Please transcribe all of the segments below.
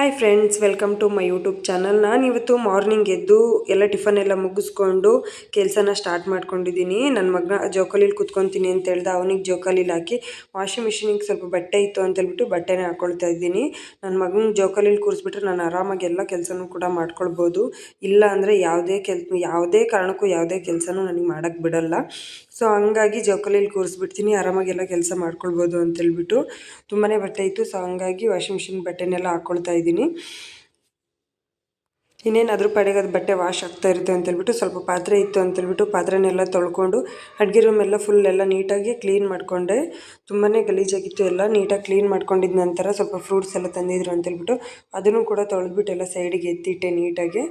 Hi friends, welcome to my YouTube channel. ನಾನು ಇವತ್ತು morning ಎದ್ದು ಎಲ್ಲ ಟಿಫನ್ ಎಲ್ಲ ಮುಗಿಸ್ಕೊಂಡು ಕೆಲಸನ ಸ್ಟಾರ್ಟ್ ಮಾಡ್ಕೊಂಡಿದ್ದೀನಿ. ನನ್ನ ಮಗನ ಜೋಕಾಲಿಲಿ ಕೂತ್ಕೊತೀನಿ ಅಂತ ಹೇಳ್ದೆ. ಅವನಿಗೆ ಜೋಕಾಲಿಲಿ ಹಾಕಿ ವಾಷಿಂಗ್ ಮಿಷಿನಿಗೆ ಸ್ವಲ್ಪ ಬಟ್ಟೆ ಇತ್ತು ಅಂತ ಹೇಳ್ಬಿಟ್ಟು ಬಟ್ಟೆನೇ ಹಾಕ್ಕೊಳ್ತಾ ಇದ್ದೀನಿ. ನನ್ನ ಮಗನ ಜೋಕಾಲಿಲಿ ಕೂರಿಸ್ಬಿಟ್ರೆ ನಾನು ಆರಾಮಾಗಿ ಎಲ್ಲ ಕೆಲಸನೂ ಕೂಡ ಮಾಡ್ಕೊಳ್ಬೋದು. ಇಲ್ಲ ಅಂದರೆ ಯಾವುದೇ ಕಾರಣಕ್ಕೂ ಯಾವುದೇ ಕೆಲಸನೂ ನನಗೆ ಮಾಡೋಕ್ಕೆ ಬಿಡಲ್ಲ. ಸೊ ಹಂಗಾಗಿ ಜೋಕಾಲಿಲಿ ಕೂರಿಸ್ಬಿಡ್ತೀನಿ, ಆರಾಮಾಗಿ ಎಲ್ಲ ಕೆಲಸ ಮಾಡ್ಕೊಳ್ಬೋದು ಅಂತೇಳ್ಬಿಟ್ಟು. ತುಂಬಾ ಬಟ್ಟೆ ಇತ್ತು, ಸೊ ಹಂಗಾಗಿ ವಾಷಿಂಗ್ ಮಿಷಿನ್ ಬಟ್ಟೆನೆಲ್ಲ ಹಾಕ್ಕೊಳ್ತಾ ಇದ್ದೀನಿ. ಇನ್ನೇನು ಅದ್ರ ಪಾಡಿಗೆ ಅದು ಬಟ್ಟೆ ವಾಶ್ ಆಗ್ತಾ ಇರುತ್ತೆ ಅಂತೇಳ್ಬಿಟ್ಟು ಸ್ವಲ್ಪ ಪಾತ್ರೆ ಇತ್ತು ಅಂತೇಳ್ಬಿಟ್ಟು ಪಾತ್ರೆನೆಲ್ಲ ತೊಳ್ಕೊಂಡು ಅಡುಗೆ ರೂಮೆಲ್ಲ ಫುಲ್ ಎಲ್ಲ ನೀಟಾಗಿ ಕ್ಲೀನ್ ಮಾಡಿಕೊಂಡೆ. ತುಂಬಾ ಗಲೀಜಾಗಿತ್ತು, ಎಲ್ಲ ನೀಟಾಗಿ ಕ್ಲೀನ್ ಮಾಡ್ಕೊಂಡಿದ್ದ ನಂತರ ಸ್ವಲ್ಪ ಫ್ರೂಟ್ಸ್ ಎಲ್ಲ ತಂದಿದ್ರು ಅಂತೇಳ್ಬಿಟ್ಟು ಅದನ್ನು ಕೂಡ ತೊಳೆದ್ಬಿಟ್ಟು ಎಲ್ಲ ಸೈಡಿಗೆ ಎತ್ತಿಟ್ಟೆ ನೀಟಾಗಿ.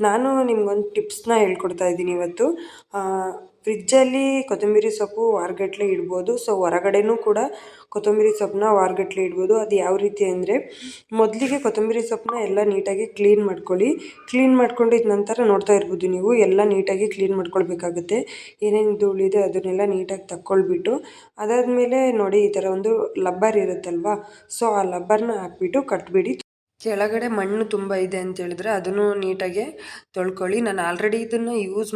ನಾನು ನಿಮ್ಗೊಂದು ಟಿಪ್ಸ್ನ ಹೇಳ್ಕೊಡ್ತಾ ಇದ್ದೀನಿ ಇವತ್ತು. ಫ್ರಿಜ್ಜಲ್ಲಿ ಕೊತ್ತಂಬರಿ ಸೊಪ್ಪು ವಾರಗಟ್ಟಲೆ ಇಡ್ಬೋದು. ಸೊ ಹೊರಗಡೆನೂ ಕೂಡ ಕೊತ್ತಂಬರಿ ಸೊಪ್ಪನ್ನ ವಾರಗಟ್ಟಲೆ ಇಡ್ಬೋದು. ಅದು ಯಾವ ರೀತಿ ಅಂದರೆ, ಮೊದಲಿಗೆ ಕೊತ್ತಂಬರಿ ಸೊಪ್ಪನ್ನ ಎಲ್ಲ ನೀಟಾಗಿ ಕ್ಲೀನ್ ಮಾಡ್ಕೊಳ್ಳಿ. ಕ್ಲೀನ್ ಮಾಡ್ಕೊಂಡಿದ್ದ ನಂತರ ನೋಡ್ತಾ ಇರ್ಬೋದು ನೀವು, ಎಲ್ಲ ನೀಟಾಗಿ ಕ್ಲೀನ್ ಮಾಡ್ಕೊಳ್ಬೇಕಾಗುತ್ತೆ. ಏನೇನು ಧೂಳಿದೆ ಅದನ್ನೆಲ್ಲ ನೀಟಾಗಿ ತಕ್ಕೊಳ್ಬಿಟ್ಟು ಅದಾದಮೇಲೆ ನೋಡಿ, ಈ ಥರ ಒಂದು ಲಬ್ಬರ್ ಇರುತ್ತಲ್ವ, ಸೊ ಆ ಲಬ್ಬರ್ನ ಹಾಕ್ಬಿಟ್ಟು ಕಟ್ಬಿಡಿ. ಕೆಳಗಡೆ ಮಣ್ಣು ತುಂಬ ಇದೆ ಅಂತ ಹೇಳಿದ್ರೆ ಅದನ್ನು ನೀಟಾಗೆ ತೊಳ್ಕೊಳ್ಳಿ. ನಾನು ಆಲ್ರೆಡಿ ಇದನ್ನು ಯೂಸ್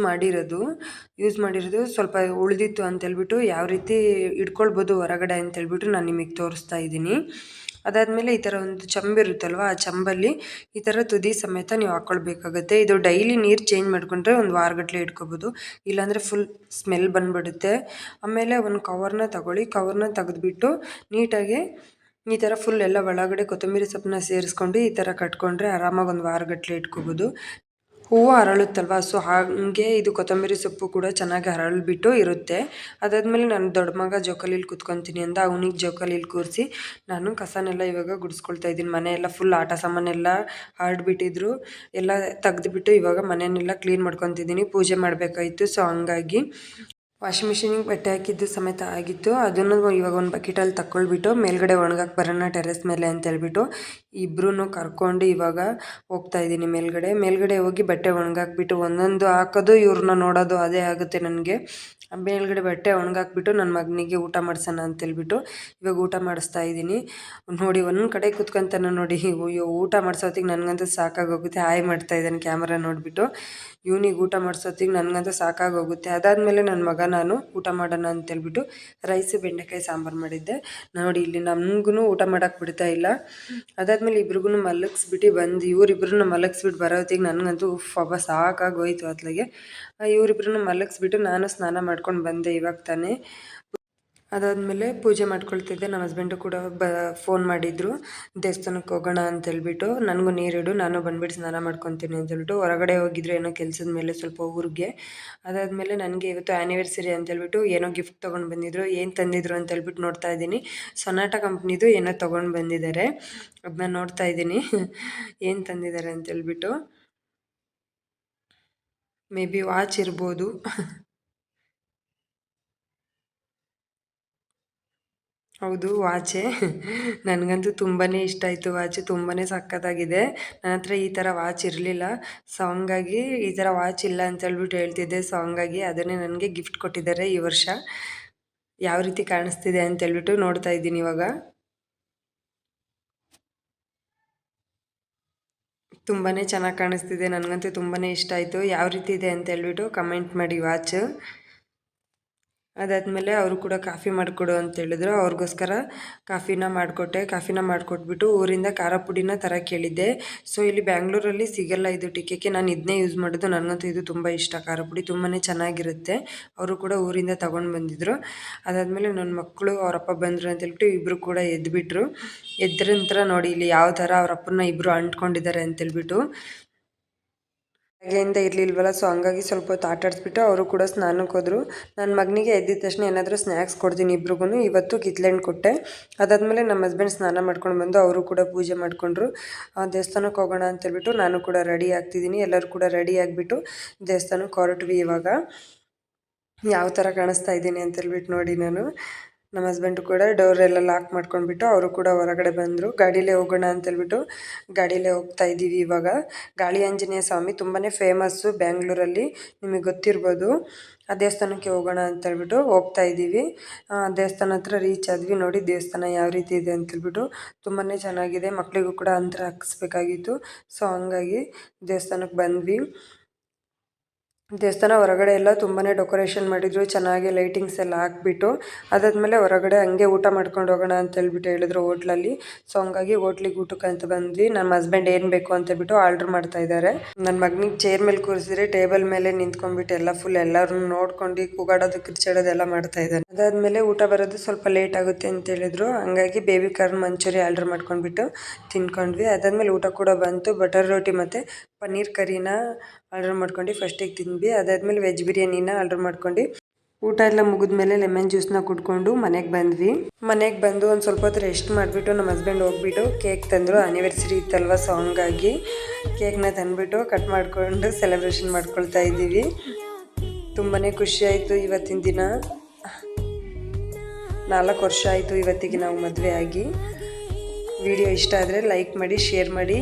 ಮಾಡಿರೋದು ಸ್ವಲ್ಪ ಉಳಿದಿತ್ತು ಅಂತೇಳ್ಬಿಟ್ಟು ಯಾವ ರೀತಿ ಇಟ್ಕೊಳ್ಬೋದು ಹೊರಗಡೆ ಅಂತೇಳ್ಬಿಟ್ಟು ನಾನು ನಿಮಗೆ ತೋರಿಸ್ತಾ ಇದ್ದೀನಿ. ಅದಾದಮೇಲೆ ಈ ಥರ ಒಂದು ಚಂಬಿರುತ್ತಲ್ವ, ಆ ಚಂಬಲ್ಲಿ ಈ ಥರ ತುದಿ ಸಮೇತ ನೀವು ಹಾಕ್ಕೊಳ್ಬೇಕಾಗತ್ತೆ. ಇದು ಡೈಲಿ ನೀರು ಚೇಂಜ್ ಮಾಡಿಕೊಂಡ್ರೆ ಒಂದು ವಾರಗಟ್ಟಲೆ ಇಟ್ಕೊಬೋದು, ಇಲ್ಲಾಂದರೆ ಫುಲ್ ಸ್ಮೆಲ್ ಬಂದುಬಿಡುತ್ತೆ. ಆಮೇಲೆ ಒಂದು ಕವರ್ನ ತಗೊಳ್ಳಿ, ಕವರ್ನ ತೆಗೆದ್ಬಿಟ್ಟು ನೀಟಾಗಿ ಈ ಥರ ಫುಲ್ ಎಲ್ಲ ಒಳಗಡೆ ಕೊತ್ತಂಬರಿ ಸೊಪ್ಪನ್ನ ಸೇರಿಸ್ಕೊಂಡು ಈ ಥರ ಕಟ್ಕೊಂಡ್ರೆ ಆರಾಮಾಗಿ ಒಂದು ವಾರಗಟ್ಟಲೆ ಇಟ್ಕೋಬೋದು. ಹೂವು ಅರಳುತ್ತಲ್ವ, ಸೊ ಹಾಗೆ ಇದು ಕೊತ್ತಂಬರಿ ಸೊಪ್ಪು ಕೂಡ ಚೆನ್ನಾಗಿ ಅರಳಿಬಿಟ್ಟು ಇರುತ್ತೆ. ಅದಾದಮೇಲೆ ನಾನು ದೊಡ್ಡ ಮಗ ಜೋಕಾಲಿಲಿ ಕೂತ್ಕೊತೀನಿ ಅಂತ ಅವನಿಗೆ ಜೋಕಾಲಿಲಿ ಕೂರಿಸಿ ನಾನು ಕಸನೆಲ್ಲ ಇವಾಗ ಗುಡಿಸ್ಕೊಳ್ತಾ ಇದ್ದೀನಿ. ಮನೆಯೆಲ್ಲ ಫುಲ್ ಆಟ ಸಾಮಾನೆಲ್ಲ ಹರಡ್ಬಿಟ್ಟಿದ್ರು, ಎಲ್ಲ ತೆಗೆದುಬಿಟ್ಟು ಇವಾಗ ಮನೆಯನ್ನೆಲ್ಲ ಕ್ಲೀನ್ ಮಾಡ್ಕೊತಿದ್ದೀನಿ. ಪೂಜೆ ಮಾಡಬೇಕಾಯಿತು, ಸೊ ಹಂಗಾಗಿ ವಾಷಿಂಗ್ ಮಿಷಿನಿಗೆ ಬಟ್ಟೆ ಹಾಕಿದ್ದು ಸಮೇತ ಆಗಿತ್ತು. ಅದನ್ನು ಇವಾಗ ಒಂದು ಬಕೆಟಲ್ಲಿ ತಗೊಳ್ಬಿಟ್ಟು ಮೇಲ್ಗಡೆ ಒಣಗಕ್ಕೆ ಬರೋಣ ಟೆರೆಸ್ ಮೇಲೆ ಅಂತೇಳ್ಬಿಟ್ಟು ಇಬ್ಬರೂ ಕರ್ಕೊಂಡು ಇವಾಗ ಹೋಗ್ತಾ ಇದ್ದೀನಿ ಮೇಲ್ಗಡೆ ಹೋಗಿ ಬಟ್ಟೆ ಒಣಗಾಕ್ಬಿಟ್ಟು ಒಂದೊಂದು ಹಾಕೋದು ಇವ್ರನ್ನ ನೋಡೋದು ಅದೇ ಆಗುತ್ತೆ ನನಗೆ. ಮೇಲ್ಗಡೆ ಬಟ್ಟೆ ಒಣಗಾಕ್ಬಿಟ್ಟು ನನ್ನ ಮಗನಿಗೆ ಊಟ ಮಾಡಿಸೋಣ ಅಂತೇಳ್ಬಿಟ್ಟು ಇವಾಗ ಊಟ ಮಾಡಿಸ್ತಾ ಇದ್ದೀನಿ. ನೋಡಿ ಒಂದು ಕಡೆ ಕೂತ್ಕೊಂತಾನೆ ನೋಡಿ, ಊಟ ಮಾಡಿಸೋತ್ತಿಗೆ ನನಗಂತೂ ಸಾಕಾಗೋಗುತ್ತೆ. ಹಾಯ್ ಮಾಡ್ತಾ ಇದ್ದಾನೆ ಕ್ಯಾಮ್ರಾ ನೋಡಿಬಿಟ್ಟು. ಇವನಿಗೆ ಊಟ ಮಾಡಿಸೋತ್ತಿಗೆ ನನಗಂತೂ ಸಾಕಾಗೋಗುತ್ತೆ. ಅದಾದಮೇಲೆ ನನ್ನ ಮಗ ನಾನು ಊಟ ಮಾಡೋಣ ಅಂತೇಳ್ಬಿಟ್ಟು ರೈಸು ಬೆಂಡೆಕಾಯಿ ಸಾಂಬಾರು ಮಾಡಿದ್ದೆ. ನೋಡಿ ಇಲ್ಲಿ ನಮಗೂ ಊಟ ಮಾಡೋಕ್ಕೆ ಬಿಡ್ತಾ ಇಲ್ಲ. ಅದಾದಮೇಲೆ ಇಬ್ರಿಗೂ ಮಲಗಿಸ್ಬಿಟ್ಟು ಬಂದು ಇವರಿಬ್ಬರನ್ನ ಮಲಗಿಸ್ಬಿಟ್ಟು ಬರೋತ್ತಿಗೆ ನನಗಂತೂ ಫಬ್ಬ ಸಾಕಾಗೋಯ್ತು ಅತ್ಲಾಗೆ. ಇವರಿಬ್ಬರನ್ನ ಮಲಗಿಸ್ಬಿಟ್ಟು ನಾನು ಸ್ನಾನ ಮಾಡ್ಕೊಂಡು ಬಂದೆ ಇವಾಗ ತಾನೇ. ಅದಾದಮೇಲೆ ಪೂಜೆ ಮಾಡ್ಕೊಳ್ತಿದ್ದೆ. ನಮ್ಮ ಹಸ್ಬೆಂಡು ಕೂಡ ಫೋನ್ ಮಾಡಿದರು, ದೇವಸ್ಥಾನಕ್ಕೆ ಹೋಗೋಣ ಅಂತೇಳ್ಬಿಟ್ಟು. ನನಗೂ ನೀರಿಡು, ನಾನು ಬಂದುಬಿಟ್ಟು ಸ್ನಾನ ಮಾಡ್ಕೊತೀನಿ ಅಂತೇಳ್ಬಿಟ್ಟು ಹೊರಗಡೆ ಹೋಗಿದ್ರು ಏನೋ ಕೆಲಸದ ಮೇಲೆ ಸ್ವಲ್ಪ ಊರಿಗೆ. ಅದಾದಮೇಲೆ ನನಗೆ ಇವತ್ತು ಆ್ಯನಿವರ್ಸರಿ ಅಂತೇಳ್ಬಿಟ್ಟು ಏನೋ ಗಿಫ್ಟ್ ತೊಗೊಂಡು ಬಂದಿದ್ರು. ಏನು ತಂದಿದ್ರು ಅಂತೇಳ್ಬಿಟ್ಟು ನೋಡ್ತಾ ಇದ್ದೀನಿ. ಸೊನಾಟ ಕಂಪ್ನಿದು ಏನೋ ತೊಗೊಂಡು ಬಂದಿದ್ದಾರೆ, ಅದನ್ನ ನೋಡ್ತಾ ಇದ್ದೀನಿ ಏನು ತಂದಿದ್ದಾರೆ ಅಂತೇಳ್ಬಿಟ್ಟು. ಮೇ ಬಿ ವಾಚ್ ಇರ್ಬೋದು. ಹೌದು, ವಾಚೇ. ನನಗಂತೂ ತುಂಬಾ ಇಷ್ಟ ಆಯಿತು ವಾಚ್, ತುಂಬಾ ಸಖತ್ತಾಗಿದೆ. ನನ್ನ ಹತ್ರ ಈ ಥರ ವಾಚ್ ಇರಲಿಲ್ಲ, ಸೊ ಹಂಗಾಗಿ ಈ ಥರ ವಾಚ್ ಇಲ್ಲ ಅಂತೇಳ್ಬಿಟ್ಟು ಹೇಳ್ತಿದ್ದೆ. ಸೊ ಹಂಗಾಗಿ ಅದನ್ನೇ ನನಗೆ ಗಿಫ್ಟ್ ಕೊಟ್ಟಿದ್ದಾರೆ ಈ ವರ್ಷ. ಯಾವ ರೀತಿ ಕಾಣಿಸ್ತಿದೆ ಅಂತೇಳ್ಬಿಟ್ಟು ನೋಡ್ತಾ ಇದ್ದೀನಿ ಇವಾಗ. ತುಂಬಾ ಚೆನ್ನಾಗಿ ಕಾಣಿಸ್ತಿದೆ, ನನಗಂತೂ ತುಂಬಾ ಇಷ್ಟ ಆಯಿತು. ಯಾವ ರೀತಿ ಇದೆ ಅಂತೇಳ್ಬಿಟ್ಟು ಕಮೆಂಟ್ ಮಾಡಿ ವಾಚ್. ಅದಾದಮೇಲೆ ಅವರು ಕೂಡ ಕಾಫಿ ಮಾಡಿಕೊಡು ಅಂತ ಹೇಳಿದ್ರು, ಅವ್ರಿಗೋಸ್ಕರ ಕಾಫಿನ ಮಾಡಿಕೊಟ್ಬಿಟ್ಟು ಊರಿಂದ ಖಾರ ಪುಡಿನ ತರಕ್ಕೆ ಹೇಳಿದ್ದೆ. ಸೊ ಇಲ್ಲಿ ಬ್ಯಾಂಗ್ಳೂರಲ್ಲಿ ಸಿಗಲ್ಲ ಇದು ಟಿಕೆಗೆ, ನಾನು ಇದನ್ನೇ ಯೂಸ್ ಮಾಡೋದು. ನನಗಂತೂ ಇದು ತುಂಬ ಇಷ್ಟ, ಖಾರ ಪುಡಿ ತುಂಬಾ ಚೆನ್ನಾಗಿರುತ್ತೆ. ಅವರು ಕೂಡ ಊರಿಂದ ತೊಗೊಂಡು ಬಂದಿದ್ದರು. ಅದಾದಮೇಲೆ ನನ್ನ ಮಕ್ಕಳು ಅವರಪ್ಪ ಬಂದರು ಅಂತೇಳ್ಬಿಟ್ಟು ಇಬ್ಬರು ಕೂಡ ಎದ್ದುಬಿಟ್ರು. ಎದ್ದ ನಂತರ ನೋಡಿ ಇಲ್ಲಿ ಯಾವ ಥರ ಅವರಪ್ಪನ ಇಬ್ಬರು ಅಂಟ್ಕೊಂಡಿದ್ದಾರೆ ಅಂತೇಳ್ಬಿಟ್ಟು. ಬೆಳಗ್ಗೆಯಿಂದ ಇರಲಿಲ್ವಲ್ಲ, ಸೊ ಹಂಗಾಗಿ ಸ್ವಲ್ಪ ಹೊತ್ತು ಆಟ ಆಡಿಸ್ಬಿಟ್ಟು ಅವರು ಕೂಡ ಸ್ನಾನಕ್ಕೆ ಹೋದರು. ನನ್ನ ಮಗನಿಗೆ ಎದ್ದಿದ ತಕ್ಷಣ ಏನಾದರೂ ಸ್ನ್ಯಾಕ್ಸ್ ಕೊಡ್ತೀನಿ ಇಬ್ರಿಗೂ. ಇವತ್ತು ಕಿತ್ಲೆಹಣ್ಣು ಕೊಟ್ಟೆ. ಅದಾದಮೇಲೆ ನಮ್ಮ ಹಸ್ಬೆಂಡ್ ಸ್ನಾನ ಮಾಡ್ಕೊಂಡು ಬಂದು ಅವರು ಕೂಡ ಪೂಜೆ ಮಾಡಿಕೊಂಡ್ರು. ದೇವಸ್ಥಾನಕ್ಕೆ ಹೋಗೋಣ ಅಂತೇಳ್ಬಿಟ್ಟು ನಾನು ಕೂಡ ರೆಡಿ ಆಗ್ತಿದ್ದೀನಿ. ಎಲ್ಲರೂ ಕೂಡ ರೆಡಿ ಆಗಿಬಿಟ್ಟು ದೇವಸ್ಥಾನಕ್ಕೆ ಹೊರಟ್ವಿ. ಇವಾಗ ಯಾವ ಥರ ಕಾಣಿಸ್ತಾ ಇದ್ದೀನಿ ಅಂತೇಳ್ಬಿಟ್ಟು ನೋಡಿ ನಾನು. ನಮ್ಮ ಹಸ್ಬೆಂಡು ಕೂಡ ಡೋರೆಲ್ಲ ಲಾಕ್ ಮಾಡ್ಕೊಂಡ್ಬಿಟ್ಟು ಅವರು ಕೂಡ ಹೊರಗಡೆ ಬಂದರು. ಗಾಡೀಲೇ ಹೋಗೋಣ ಅಂತೇಳ್ಬಿಟ್ಟು ಗಾಡೀಲೇ ಹೋಗ್ತಾ ಇದ್ದೀವಿ. ಇವಾಗ ಗಾಳಿ ಆಂಜನೇಯ ಸ್ವಾಮಿ ತುಂಬಾ ಫೇಮಸ್ಸು ಬ್ಯಾಂಗ್ಳೂರಲ್ಲಿ, ನಿಮಗೆ ಗೊತ್ತಿರ್ಬೋದು. ಆ ದೇವಸ್ಥಾನಕ್ಕೆ ಹೋಗೋಣ ಅಂತೇಳ್ಬಿಟ್ಟು ಹೋಗ್ತಾ ಇದ್ದೀವಿ. ದೇವಸ್ಥಾನ ಹತ್ರ ರೀಚ್ ಆದ್ವಿ. ನೋಡಿ ದೇವಸ್ಥಾನ ಯಾವ ರೀತಿ ಇದೆ ಅಂತೇಳ್ಬಿಟ್ಟು ತುಂಬಾ ಚೆನ್ನಾಗಿದೆ. ಮಕ್ಕಳಿಗೂ ಕೂಡ ಅಂತರ ಹಾಕಿಸ್ಬೇಕಾಗಿತ್ತು. ಸೊ ಹಂಗಾಗಿ ದೇವಸ್ಥಾನಕ್ಕೆ ಬಂದ್ವಿ. ದೇವಸ್ಥಾನ ಹೊರಗಡೆ ಎಲ್ಲ ತುಂಬಾ ಡೆಕೋರೇಷನ್ ಮಾಡಿದ್ರು, ಚೆನ್ನಾಗಿ ಲೈಟಿಂಗ್ಸ್ ಎಲ್ಲ ಹಾಕ್ಬಿಟ್ಟು. ಅದಾದಮೇಲೆ ಹೊರಗಡೆ ಹಂಗೆ ಊಟ ಮಾಡ್ಕೊಂಡು ಹೋಗೋಣ ಅಂತೇಳ್ಬಿಟ್ಟು ಹೇಳಿದ್ರು ಹೋಟ್ಲಲ್ಲಿ. ಸೊ ಹಂಗಾಗಿ ಹೋಟ್ಲಿಗೆ ಊಟಕ್ಕೆ ಅಂತ ಬಂದ್ವಿ. ನಮ್ಮ ಹಸ್ಬೆಂಡ್ ಏನು ಬೇಕು ಅಂತೇಳ್ಬಿಟ್ಟು ಆರ್ಡ್ರ್ ಮಾಡ್ತಾ ಇದ್ದಾರೆ. ನನ್ನ ಮಗನಿಗೆ ಚೇರ್ ಮೇಲೆ ಕೂರಿಸಿದ್ರೆ ಟೇಬಲ್ ಮೇಲೆ ನಿಂತ್ಕೊಂಡ್ಬಿಟ್ಟು ಎಲ್ಲ ಫುಲ್ ಎಲ್ಲರೂ ನೋಡ್ಕೊಂಡು ಕೂಗಾಡೋದು ಕಿರ್ಚಾಡೋದೆಲ್ಲ ಮಾಡ್ತಾ ಇದ್ದಾನೆ. ಅದಾದಮೇಲೆ ಊಟ ಬರೋದು ಸ್ವಲ್ಪ ಲೇಟ್ ಆಗುತ್ತೆ ಅಂತ ಹೇಳಿದ್ರು. ಹಂಗಾಗಿ ಬೇಬಿ ಕಾರ್ನ್ ಮಂಚೂರಿ ಆರ್ಡ್ರ್ ಮಾಡ್ಕೊಂಡ್ಬಿಟ್ಟು ತಿನ್ಕೊಂಡ್ವಿ. ಅದಾದಮೇಲೆ ಊಟ ಕೂಡ ಬಂತು. ಬಟರ್ ರೋಟಿ ಮತ್ತು ಪನ್ನೀರ್ ಕರಿನ ಆರ್ಡ್ರ್ ಮಾಡ್ಕೊಂಡು ಫಸ್ಟಿಗೆ ತಿಂದ್ವಿ. ಅದಾದಮೇಲೆ ವೆಜ್ ಬಿರಿಯಾನಿನ ಆರ್ಡ್ರ್ ಮಾಡ್ಕೊಂಡು ಊಟ ಎಲ್ಲ ಮುಗಿದ್ಮೇಲೆ ಲೆಮನ್ ಜ್ಯೂಸ್ನ ಕುಡ್ಕೊಂಡು ಮನೆಗೆ ಬಂದ್ವಿ. ಮನೆಗೆ ಬಂದು ಒಂದು ಸ್ವಲ್ಪ ಹೊತ್ತು ರೆಸ್ಟ್ ಮಾಡಿಬಿಟ್ಟು ನಮ್ಮ ಹಸ್ಬೆಂಡ್ ಹೋಗ್ಬಿಟ್ಟು ಕೇಕ್ ತಂದರು. ಆ್ಯನಿವರ್ಸರಿ ಇತ್ತಲ್ವ, ಸೊ ಹಂಗಾಗಿ ಕೇಕ್ನ ತಂದುಬಿಟ್ಟು ಕಟ್ ಮಾಡಿಕೊಂಡು ಸೆಲೆಬ್ರೇಷನ್ ಮಾಡ್ಕೊಳ್ತಾ ಇದ್ದೀವಿ. ತುಂಬಾ ಖುಷಿ ಆಯಿತು ಇವತ್ತಿನ ದಿನ. 4 ವರ್ಷ ಆಯಿತು ಇವತ್ತಿಗೆ ನಾವು ಮದುವೆ ಆಗಿ. ವಿಡಿಯೋ ಇಷ್ಟ ಆದರೆ ಲೈಕ್ ಮಾಡಿ, ಶೇರ್ ಮಾಡಿ,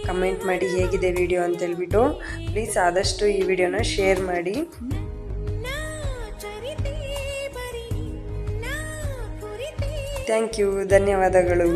ಕಮೆಂಟ್ ಮಾಡಿ ಹೇಗಿದೆ ವಿಡಿಯೋ ಅಂತೇಳ್ಬಿಟ್ಟು. ಪ್ಲೀಸ್ ಆದಷ್ಟು ಈ ವಿಡಿಯೋನ ಶೇರ್ ಮಾಡಿ. ಥ್ಯಾಂಕ್ ಯು, ಧನ್ಯವಾದಗಳು.